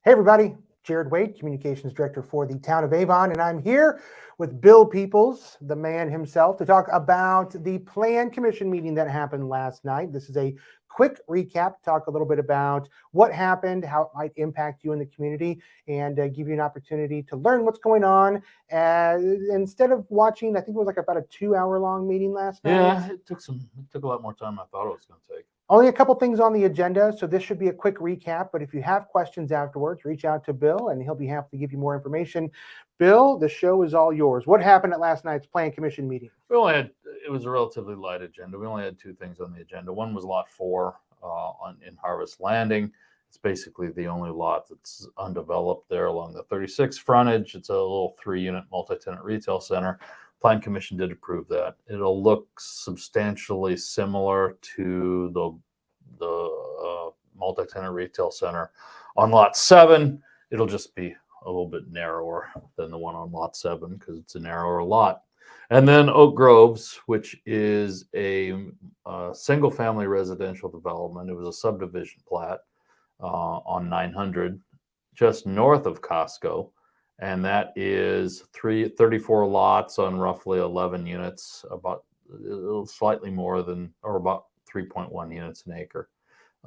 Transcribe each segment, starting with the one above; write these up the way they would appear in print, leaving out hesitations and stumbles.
Hey everybody, Jared Wade, Communications Director for the Town of Avon, and I'm here with Bill Peoples, the man himself, to talk about the Plan Commission meeting that happened last night. This is a quick recap, talk a little bit about what happened, how it might impact you in the community, and give you an opportunity to learn what's going on. Instead of watching, I think it was like about a 2-hour long meeting last night. Yeah, it took a lot more time than I thought it was going to take. Only a couple things on the agenda, so this should be a quick recap, but if you have questions afterwards, reach out to Bill and he'll be happy to give you more information. Bill, the show is all yours. What happened at last night's Plan Commission meeting? It was a relatively light agenda. We only had 2 things on the agenda. One was Lot 4 in Harvest Landing. It's basically the only lot that's undeveloped there along the 36 frontage. It's a little 3-unit multi-tenant retail center. Plan Commission did approve that. It'll look substantially similar to the multi-tenant retail center on Lot 7. It'll just be a little bit narrower than the one on Lot 7 because it's a narrower lot. And then Oak Groves, which is a single-family residential development. It was a subdivision plat on 900, just north of Costco. And that is 34 lots on roughly 11 units, about slightly more than, or about 3.1 units an acre.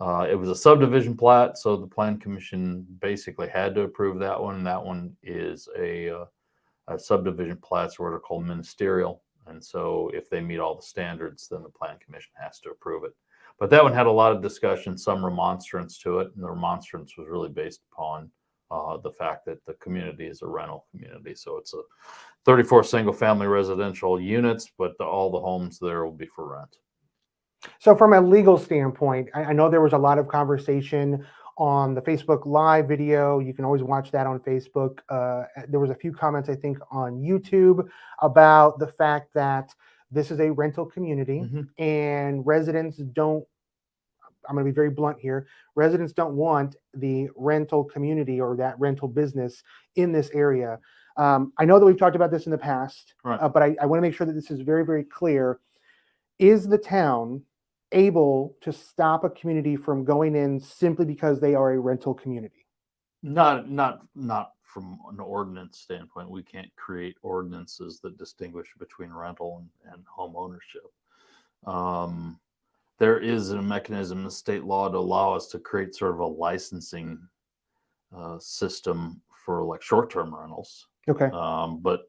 It was a subdivision plat, so the Plan Commission basically had to approve that one. That one is a subdivision plats, what are called ministerial. And so if they meet all the standards, then the Plan Commission has to approve it. But that one had a lot of discussion, some remonstrance to it, and the remonstrance was really based upon the fact that the community is a rental community. So it's a 34 single-family residential units, but all the homes there will be for rent. So from a legal standpoint, I know there was a lot of conversation on the Facebook Live video. You can always watch that on Facebook. There was a few comments, I think, on YouTube about the fact that this is a rental community and residents don't, I'm going to be very blunt here, residents don't want the rental community or that rental business in this area. I know that we've talked about this in the past, right. But I want to make sure that this is very, very clear. Is the town able to stop a community from going in simply because they are a rental community? Not from an ordinance standpoint. We can't create ordinances that distinguish between rental and home ownership. There is a mechanism in state law to allow us to create sort of a licensing system for like short-term rentals. Okay. But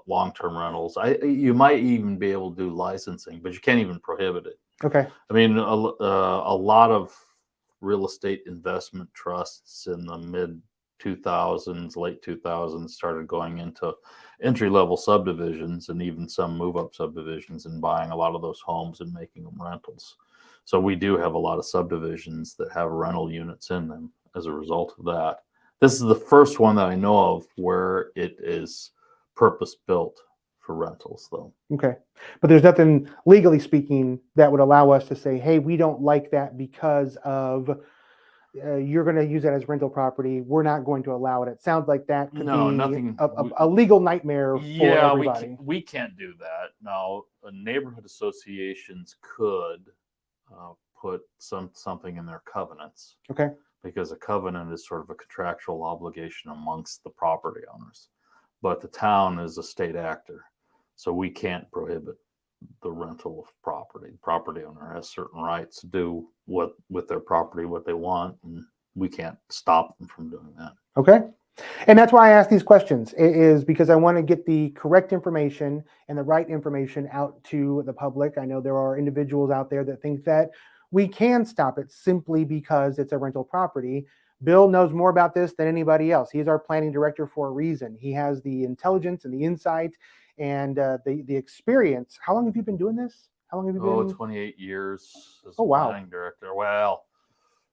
long-term rentals, you might even be able to do licensing, but you can't even prohibit it. Okay. I mean, a lot of real estate investment trusts in the mid-2000s, late 2000s started going into entry-level subdivisions and even some move-up subdivisions and buying a lot of those homes and making them rentals. So we do have a lot of subdivisions that have rental units in them as a result of that. This is the first one that I know of where it is purpose-built for rentals, though. Okay. But there's nothing, legally speaking, that would allow us to say, hey, we don't like that because of you're going to use that as rental property. We're not going to allow it. It sounds like that could be a legal nightmare for everybody. We can't do that. Now, neighborhood associations could put something in their covenants. Okay. Because a covenant is sort of a contractual obligation amongst the property owners. But the town is a state actor, so we can't prohibit the rental of property. Property owner has certain rights to do what with their property what they want, and we can't stop them from doing that. Okay. And that's why I ask these questions, is because I want to get the correct information and the right information out to the public. I know there are individuals out there that think that we can stop it simply because it's a rental property. Bill knows more about this than anybody else. He's our planning director for a reason. He has the intelligence and the insight and the experience. How long have you been doing this? How long have you been? 28 years as Oh, a wow. planning director. Well,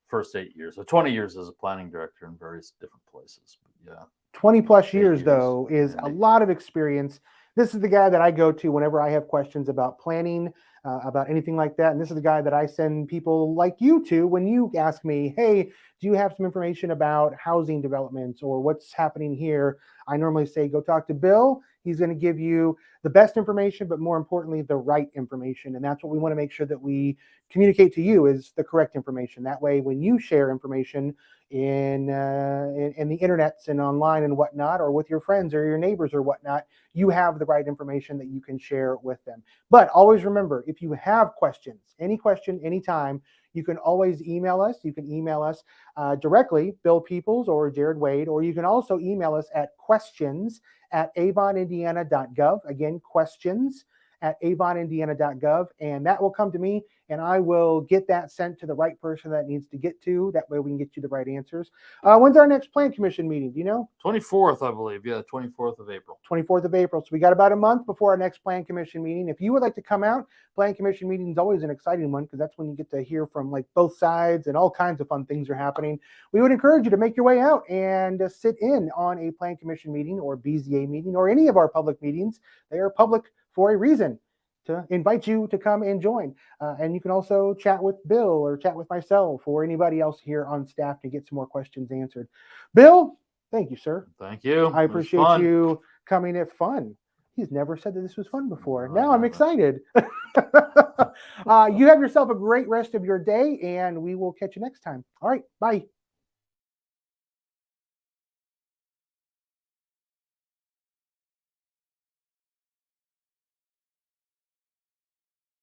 first 8 years. So 20 years as a planning director in various different places. But yeah. 20 plus 8 years, years. though, is a lot of experience. This is the guy that I go to whenever I have questions about planning, about anything like that. And this is the guy that I send people like you to when you ask me, hey, do you have some information about housing developments or what's happening here? I normally say, go talk to Bill. He's going to give you the best information, but more importantly, the right information. And that's what we want to make sure that we communicate to you, is the correct information. That way, when you share information in the internets and online and whatnot, or with your friends or your neighbors or whatnot, you have the right information that you can share with them. But always remember, if you have questions, any question, anytime, you can always email us. You can email us directly, Bill Peoples or Jared Wade, or you can also email us at questions@avonindiana.gov. Again, questions@avonindiana.gov, and that will come to me, and I will get that sent to the right person that needs to get to. That way we can get you the right answers. When's our next Plan Commission meeting? Do you know? 24th, I believe. Yeah, 24th of April. 24th of April. So we got about a month before our next Plan Commission meeting. If you would like to come out, Plan Commission meeting is always an exciting one because that's when you get to hear from like both sides and all kinds of fun things are happening. We would encourage you to make your way out and sit in on a Plan Commission meeting or BZA meeting or any of our public meetings. They are public for a reason, to invite you to come and join. And you can also chat with Bill or chat with myself or anybody else here on staff to get some more questions answered. Bill, thank you, sir. Thank you. I appreciate you coming at fun. He's never said that this was fun before. Now I'm excited. You have yourself a great rest of your day, and we will catch you next time. All right, bye.